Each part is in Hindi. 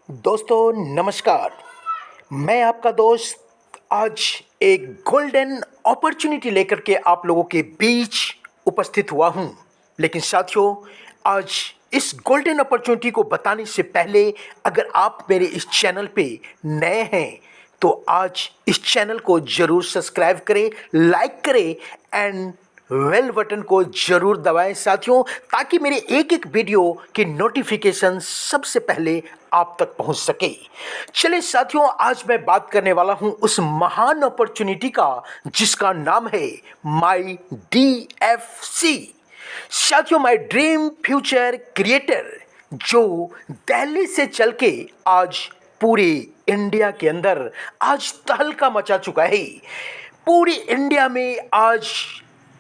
दोस्तों नमस्कार। मैं आपका दोस्त आज एक गोल्डन अपॉर्चुनिटी लेकर के आप लोगों के बीच उपस्थित हुआ हूं। लेकिन साथियों, आज इस गोल्डन अपॉर्चुनिटी को बताने से पहले अगर आप मेरे इस चैनल पे नए हैं तो आज इस चैनल को ज़रूर सब्सक्राइब करें, लाइक करें एंड बेल बटन को जरूर दबाएं साथियों, ताकि मेरे एक एक वीडियो की नोटिफिकेशन सबसे पहले आप तक पहुंच सके। चलिए साथियों, आज मैं बात करने वाला हूं उस महान अपॉर्चुनिटी का जिसका नाम है माई DFC। साथियों, माई ड्रीम फ्यूचर क्रिएटर, जो दिल्ली से चल के आज पूरे इंडिया के अंदर आज तहलका मचा चुका है। पूरी इंडिया में आज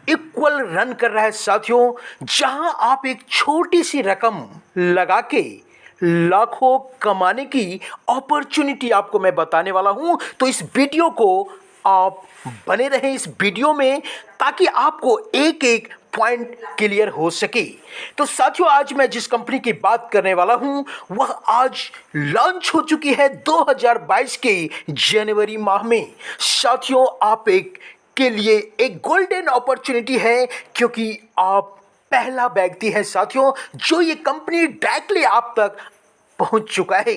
इक्वल रन कर रहा है साथियों, जहां आप एक छोटी सी रकम लगा के लाखों कमाने की अपॉर्चुनिटी आपको मैं बताने वाला हूं। तो इस वीडियो को आप बने रहें इस वीडियो में, ताकि आपको एक एक पॉइंट क्लियर हो सके। तो साथियों, आज मैं जिस कंपनी की बात करने वाला हूं वह आज लॉन्च हो चुकी है 2022 के जनवरी माह में। साथियों, आप एक के लिए एक गोल्डन अपॉर्चुनिटी है, क्योंकि आप पहला व्यक्ति है साथियों जो ये कंपनी डायरेक्टली आप तक पहुंच चुका है।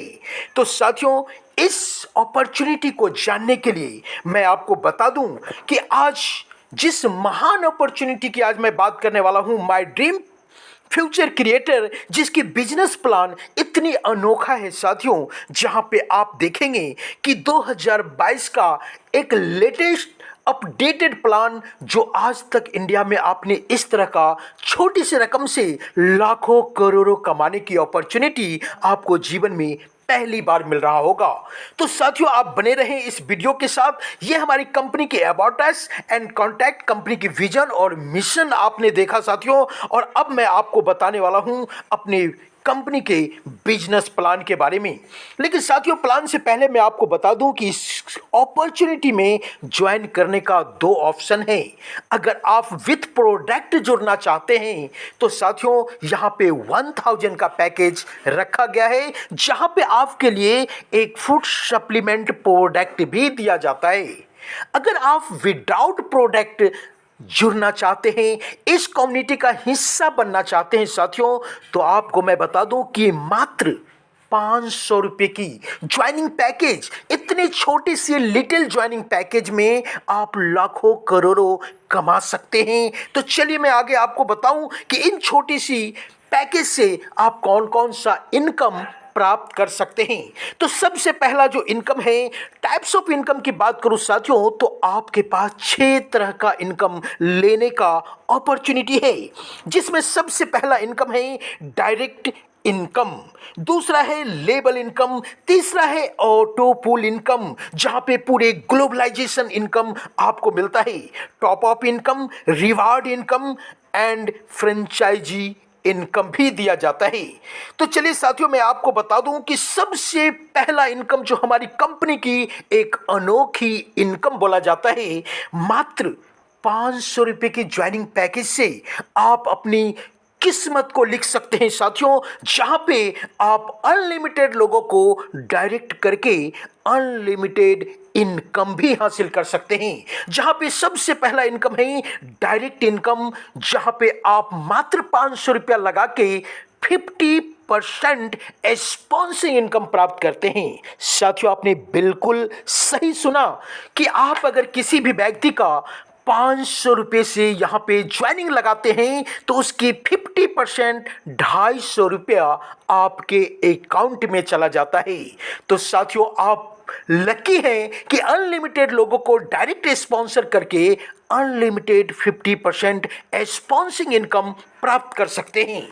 तो साथियों, इस अपॉर्चुनिटी को जानने के लिए मैं आपको बता दूं कि आज जिस महान अपॉर्चुनिटी की आज मैं बात करने वाला हूं, माय ड्रीम फ्यूचर क्रिएटर, जिसकी बिजनेस प्लान इतनी अनोखा है साथियों, जहां पे आप देखेंगे कि 2022 का एक लेटेस्ट अपडेटेड प्लान जो आज तक इंडिया में आपने इस तरह का छोटी सी रकम से लाखों करोड़ों कमाने की अपॉर्चुनिटी आपको जीवन में पहली बार मिल रहा होगा। तो साथियों, आप बने रहें इस वीडियो के साथ। ये हमारी कंपनी के about us and contact, company की विजन और मिशन आपने देखा साथियों, और अब मैं आपको बताने वाला हूं अपने कंपनी के बिजनेस प्लान के बारे में। लेकिन साथियों, प्लान से पहले मैं आपको बता दूं कि इस अपॉर्चुनिटी में ज्वाइन करने का दो ऑप्शन है। अगर आप विथ प्रोडक्ट जुड़ना चाहते हैं तो साथियों, यहां पे 1000 का पैकेज रखा गया है, जहां पे आपके लिए एक फूड सप्लीमेंट प्रोडक्ट भी दिया जाता है। अगर आप विदाउट प्रोडक्ट जुड़ना चाहते हैं, इस कम्युनिटी का हिस्सा बनना चाहते हैं साथियों, तो आपको मैं बता दूं कि मात्र 500 रुपये की ज्वाइनिंग पैकेज, इतनी छोटी सी लिटिल ज्वाइनिंग पैकेज में आप लाखों करोड़ों कमा सकते हैं। तो चलिए मैं आगे आपको बताऊं कि इन छोटी सी पैकेज से आप कौन कौन सा इनकम प्राप्त कर सकते हैं। तो सबसे पहला जो इनकम है, टाइप्स ऑफ इनकम की बात करूं साथियों, तो आपके पास 6 तरह का इनकम लेने का अपॉर्चुनिटी है, जिसमें सबसे पहला इनकम है डायरेक्ट इनकम, दूसरा है लेबल इनकम, तीसरा है ऑटो पुल इनकम, जहां पे पूरे ग्लोबलाइजेशन इनकम आपको मिलता है, top up income, reward income and franchise income भी दिया जाता है। तो चलिए साथियों, मैं आपको बता दूं कि सबसे पहला इनकम जो हमारी कंपनी की एक अनोखी इनकम बोला जाता है, मात्र 500 रुपये की ज्वाइनिंग पैकेज से आप अपनी किस्मत को लिख सकते हैं साथियों, जहां पे आप अनलिमिटेड लोगों को डायरेक्ट करके अनलिमिटेड इनकम भी हासिल कर सकते हैं। जहां पे सबसे पहला इनकम है डायरेक्ट इनकम, जहां पे आप मात्र 500 रुपया लगा के 50% स्पॉन्सिंग इनकम प्राप्त करते हैं। साथियों, आपने बिल्कुल सही सुना कि आप अगर किसी भी व्यक्ति का 500 रुपये से यहाँ पे ज्वाइनिंग लगाते हैं तो उसकी 50% 250 रुपया आपके अकाउंट में चला जाता है। तो साथियों, आप लकी हैं कि अनलिमिटेड लोगों को डायरेक्ट स्पॉन्सर करके अनलिमिटेड 50% स्पॉन्सिंग इनकम प्राप्त कर सकते हैं।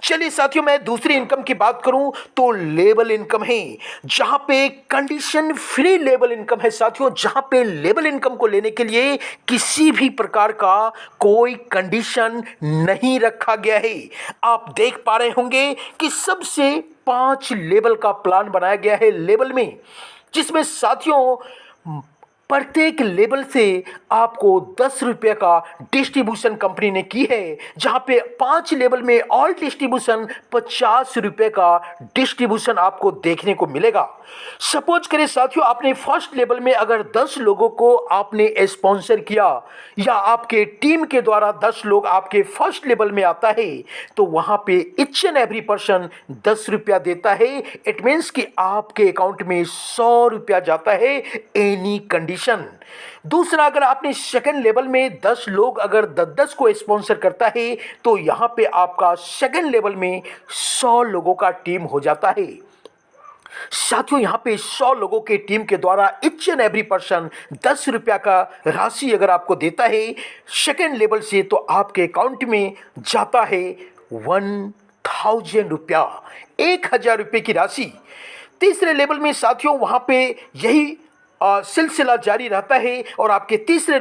चलिए साथियों, मैं दूसरी इनकम की बात करूं तो लेबल इनकम है, जहां पे कंडीशन फ्री लेबल इनकम है साथियों, जहां पे लेबल इनकम को लेने के लिए किसी भी प्रकार का कोई कंडीशन नहीं रखा गया है। आप देख पा रहे होंगे कि सबसे 5 लेबल का प्लान बनाया गया है लेबल में, जिसमें साथियों प्रत्येक लेवल से आपको 10 रुपये का डिस्ट्रीब्यूशन कंपनी ने की है, जहां पे 5 लेवल में ऑल डिस्ट्रीब्यूशन 50 रुपये का डिस्ट्रीब्यूशन आपको देखने को मिलेगा। सपोज करें साथियों, आपने फर्स्ट लेवल में अगर 10 लोगों को आपने स्पॉन्सर किया या आपके टीम के द्वारा 10 लोग आपके फर्स्ट लेवल में आता है, तो वहां पे ईच एंड एवरी पर्सन 10 रुपया देता है। इट मीन्स कि आपके अकाउंट में 100 रुपया जाता है एनी कंडीशन। दूसरा, अगर आपने सेकंड लेवल में 10 लोग अगर 10-10 को स्पॉन्सर करता है, तो यहां पे आपका सेकंड लेवल में 100 लोगों का टीम हो जाता है। साथियों, यहां पे 100 लोगों के टीम के द्वारा ईच एंड एवरी पर्सन 10 रुपया का राशि अगर आपको देता है सेकेंड लेवल से, तो आपके अकाउंट में जाता है 1000 रुपया, 1000 रुपये की राशि। तीसरे लेवल में साथियों वहां पे यही सिलसिला जारी रहता है और आपके तीसरे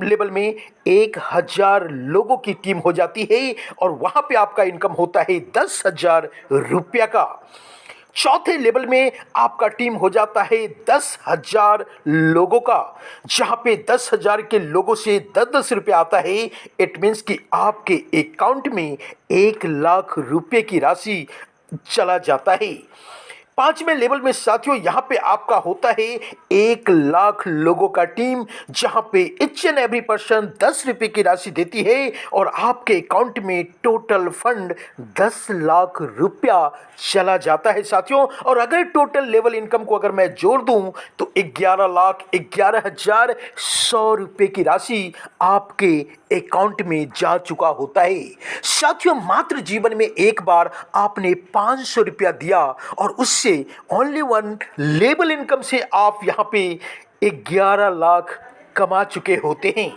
लेवल में 1000 लोगों की टीम हो जाती है और वहां पे आपका इनकम होता है 10,000 रुपया का। चौथे लेवल में आपका टीम हो जाता है 10,000 लोगों का, जहां पे 10,000 के लोगों से 10-10 रुपये आता है। इट मीन्स कि आपके अकाउंट में 1,00,000 रुपये की राशि चला जाता है। पांचवें लेवल में साथियों यहां पे आपका होता है 1,00,000 लोगों का टीम, जहां पे ईच एंड एवरी पर्सन 10 रुपये की राशि देती है और आपके अकाउंट में टोटल फंड 10,00,000 रुपया चला जाता है साथियों। और अगर टोटल लेवल इनकम को अगर मैं जोड़ दूं तो 11,11,100 रुपये की राशि आपके अकाउंट में जा चुका होता है। साथियों, मात्र जीवन में एक बार आपने 500 रुपया दिया और उससे ओनली वन लेवल इनकम से आप यहां पे 11,00,000 कमा चुके होते हैं।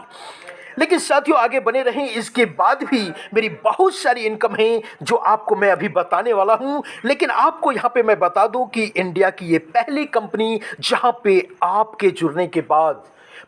लेकिन साथियों, आगे बने रहें, इसके बाद भी मेरी बहुत सारी इनकम है जो आपको मैं अभी बताने वाला हूं। लेकिन आपको यहां पे मैं बता दूं कि इंडिया की ये पहली कंपनी जहां पे आपके जुड़ने के बाद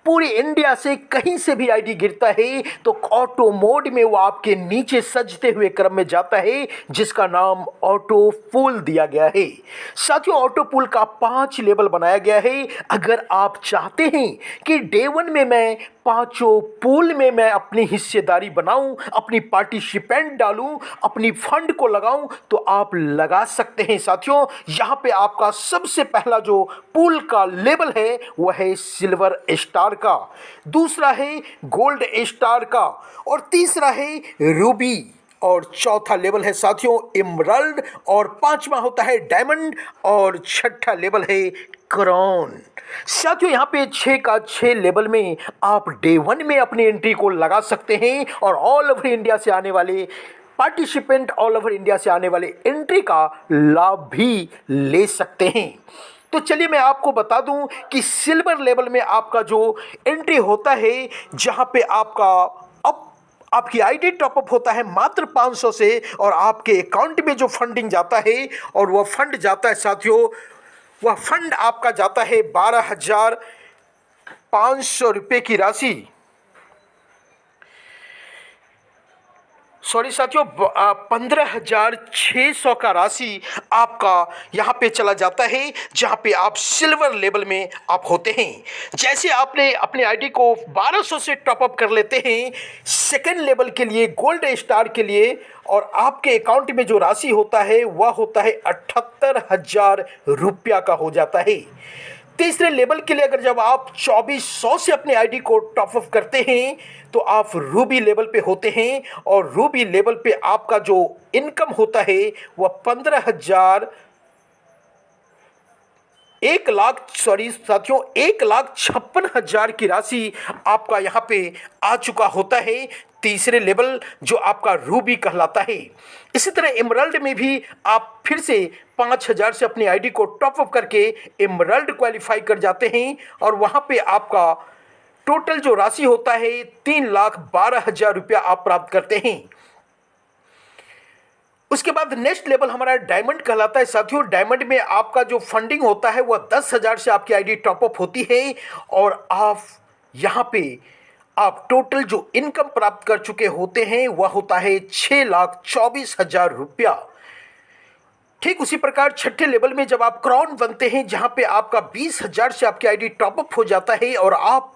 पूरी इंडिया से कहीं से भी आईडी गिरता है तो ऑटो मोड में वो आपके नीचे सजते हुए क्रम में जाता है, जिसका नाम ऑटो पूल दिया गया है। साथियों, ऑटो पूल का 5 लेवल बनाया गया है। अगर आप चाहते हैं कि डे 1 में मैं 5 पूल में मैं अपनी हिस्सेदारी बनाऊं, अपनी पार्टिसिपेंट डालूं, अपनी फंड को लगाऊं, तो आप लगा सकते हैं। साथियों, यहां पे आपका सबसे पहला जो पूल का लेवल है वह है सिल्वर स्टार का, दूसरा है गोल्ड स्टार का और तीसरा है रूबी और चौथा लेवल है साथियों इमरल्ड और पांचवा होता है डायमंड और छठा लेवल है क्राउन। साथियों, यहाँ पे 6 का 6 लेवल में आप डे 1 में अपनी एंट्री को लगा सकते हैं और ऑल ओवर इंडिया से आने वाले पार्टिसिपेंट ऑल ओवर इंडिया से आने वाले एंट्री का लाभ भी ले सकते हैं। तो चलिए मैं आपको बता दूं कि सिल्वर लेवल में आपका जो एंट्री होता है, जहां पे आपकी आईडी टॉपअप होता है मात्र 500 से और आपके अकाउंट में जो फंडिंग जाता है और वह फंड जाता है साथियों, वह फंड आपका जाता है 12,500 रुपये की राशि। सॉरी साथियों, 15,600 का राशि आपका यहाँ पे चला जाता है, जहाँ पे आप सिल्वर लेवल में आप होते हैं। जैसे आपने अपने आईडी को 1200 से टॉपअप कर लेते हैं सेकेंड लेवल के लिए, गोल्ड स्टार के लिए, और आपके अकाउंट में जो राशि होता है वह होता है 78,000 रुपया का हो जाता है। तीसरे लेवल के लिए अगर जब आप 2400 से अपने आईडी को टॉपअप करते हैं तो आप रूबी लेवल पे होते हैं और रूबी लेवल पे आपका जो इनकम होता है वह 15,000 1,56,000 की राशि आपका यहाँ पे आ चुका होता है, तीसरे लेवल जो आपका रूबी कहलाता है। इसी तरह इमरल्ड में भी आप फिर से 5,000 से अपनी आईडी को टॉपअप करके इमरल्ड क्वालिफाई कर जाते हैं और वहाँ पे आपका टोटल जो राशि होता है 3,12,000 रुपया आप प्राप्त करते हैं। उसके बाद नेक्स्ट लेवल हमारा डायमंड कहलाता है। साथियों, डायमंड में आपका जो फंडिंग होता है वह 10,000 से आपकी आईडी टॉपअप होती है और आप यहाँ पे आप टोटल जो इनकम प्राप्त कर चुके होते हैं वह होता है 6,24,000 रुपया। ठीक उसी प्रकार छठे लेवल में जब आप क्राउन बनते हैं, जहां पे आपका 20,000 से आपकी आईडी टॉपअप हो जाता है और आप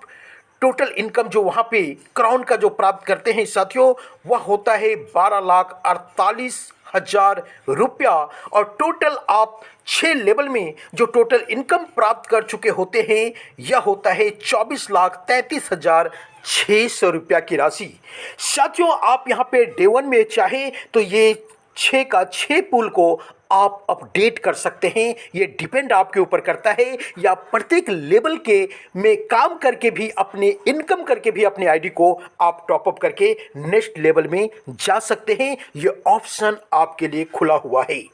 टोटल इनकम जो वहां पे क्राउन का जो प्राप्त करते हैं साथियों, वह होता है 12,48,000 रुपया। और टोटल आप 6 लेवल में जो टोटल इनकम प्राप्त कर चुके होते हैं, यह होता है 24,33,600 रुपया की राशि। साथियों, आप यहाँ पे डे 1 में चाहे तो ये 6 का 6 पूल को आप अपडेट कर सकते हैं। ये डिपेंड आपके ऊपर करता है, या प्रत्येक लेवल के में काम करके भी, अपने इनकम करके भी अपने आईडी को आप टॉपअप करके नेक्स्ट लेवल में जा सकते हैं। ये ऑप्शन आपके लिए खुला हुआ है।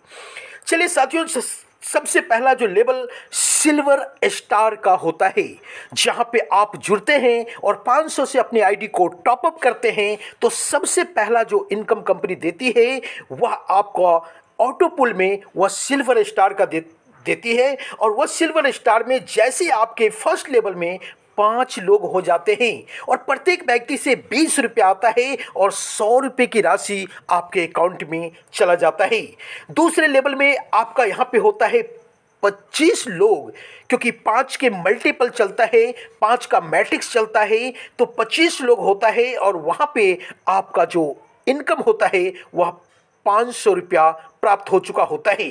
चलिए साथियों, सबसे पहला जो लेवल सिल्वर स्टार का होता है, जहां पे आप जुड़ते हैं और 500 से अपनी आईडी को टॉपअप करते हैं, तो सबसे पहला जो इनकम कंपनी देती है वह आपको ऑटो पुल में वह सिल्वर स्टार का देती है। और वह सिल्वर स्टार में जैसे आपके फर्स्ट लेवल में 5 लोग हो जाते हैं और प्रत्येक व्यक्ति से 20 रुपये आता है और 100 रुपये की राशि आपके अकाउंट में चला जाता है। दूसरे लेवल में आपका यहाँ पे होता है 25 लोग, क्योंकि 5 के मल्टीपल चलता है, 5 का मैट्रिक्स चलता है, तो 25 लोग होता है और वहाँ पे आपका जो इनकम होता है वह 500 रुपया प्राप्त हो चुका होता है।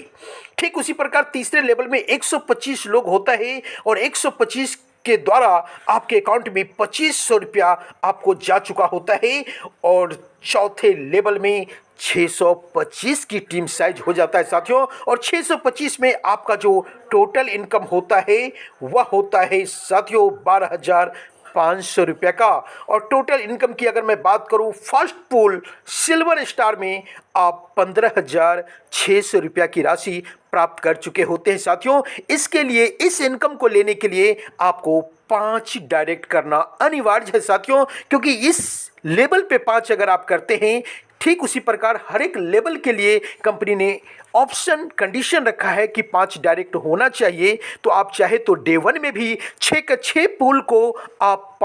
ठीक उसी प्रकार तीसरे लेवल में 125 लोग होता है और 125 के द्वारा आपके अकाउंट में 2500 रुपया आपको जा चुका होता है। और चौथे लेवल में 625 की टीम साइज हो जाता है साथियों, और 625 में आपका जो टोटल इनकम होता है वह होता है साथियों 12,500 रुपये का। और टोटल इनकम की अगर मैं बात करूं, फर्स्ट पूल सिल्वर स्टार में आप 15,600 रुपया की राशि प्राप्त कर चुके होते हैं साथियों। इसके लिए, इस इनकम को लेने के लिए आपको 5 डायरेक्ट करना अनिवार्य है साथियों, क्योंकि इस लेवल पे 5 अगर आप करते हैं, ठीक उसी प्रकार हर एक लेवल के लिए कंपनी ने ऑप्शन कंडीशन रखा है कि 5 डायरेक्ट होना चाहिए। तो आप चाहे तो डे 1 में भी 6 का 6 पूल को आप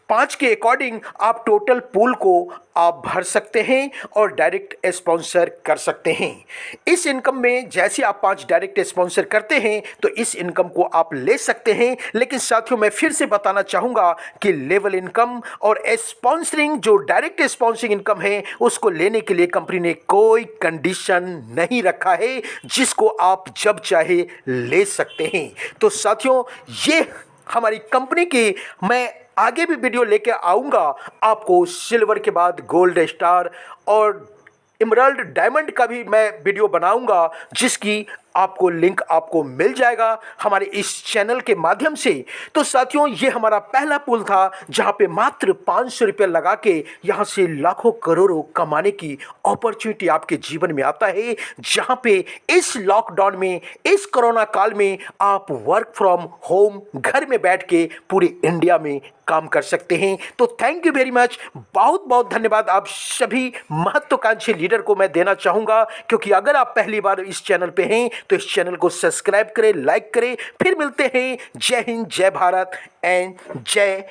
5 के अकॉर्डिंग आप टोटल पूल को आप भर सकते हैं और डायरेक्ट स्पॉन्सर कर सकते हैं। इस इनकम में जैसे आप 5 डायरेक्ट स्पॉन्सर करते हैं तो इस इनकम को आप ले सकते हैं। लेकिन साथियों, मैं फिर से बताना चाहूँगा कि लेवल इनकम और स्पॉन्सरिंग, जो डायरेक्ट स्पॉन्सरिंग इनकम है, उसको लेने के लिए कंपनी ने कोई कंडीशन नहीं रखा है, जिसको आप जब चाहे ले सकते हैं। तो साथियों, ये हमारी कंपनी की, मैं आगे भी वीडियो लेके आऊँगा आपको। सिल्वर के बाद गोल्ड स्टार और इमराल्ड डायमंड का भी मैं वीडियो बनाऊंगा, जिसकी आपको लिंक आपको मिल जाएगा हमारे इस चैनल के माध्यम से। तो साथियों, ये हमारा पहला पुल था जहां पे मात्र 500 रुपये लगा के यहां से लाखों करोड़ों कमाने की अपॉर्चुनिटी आपके जीवन में आता है, जहां पे इस लॉकडाउन में, इस कोरोना काल में आप वर्क फ्रॉम होम घर में बैठ के पूरे इंडिया में काम कर सकते हैं। तो थैंक यू वेरी मच, बहुत बहुत धन्यवाद आप सभी महत्वाकांक्षी लीडर को मैं देना चाहूँगा, क्योंकि अगर आप पहली बार इस चैनल पे हैं तो इस चैनल को सब्सक्राइब करें, लाइक करें। फिर मिलते हैं। जय हिंद, जय भारत एंड जय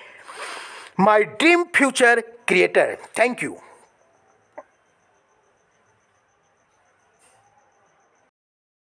my dream future creator. Thank you.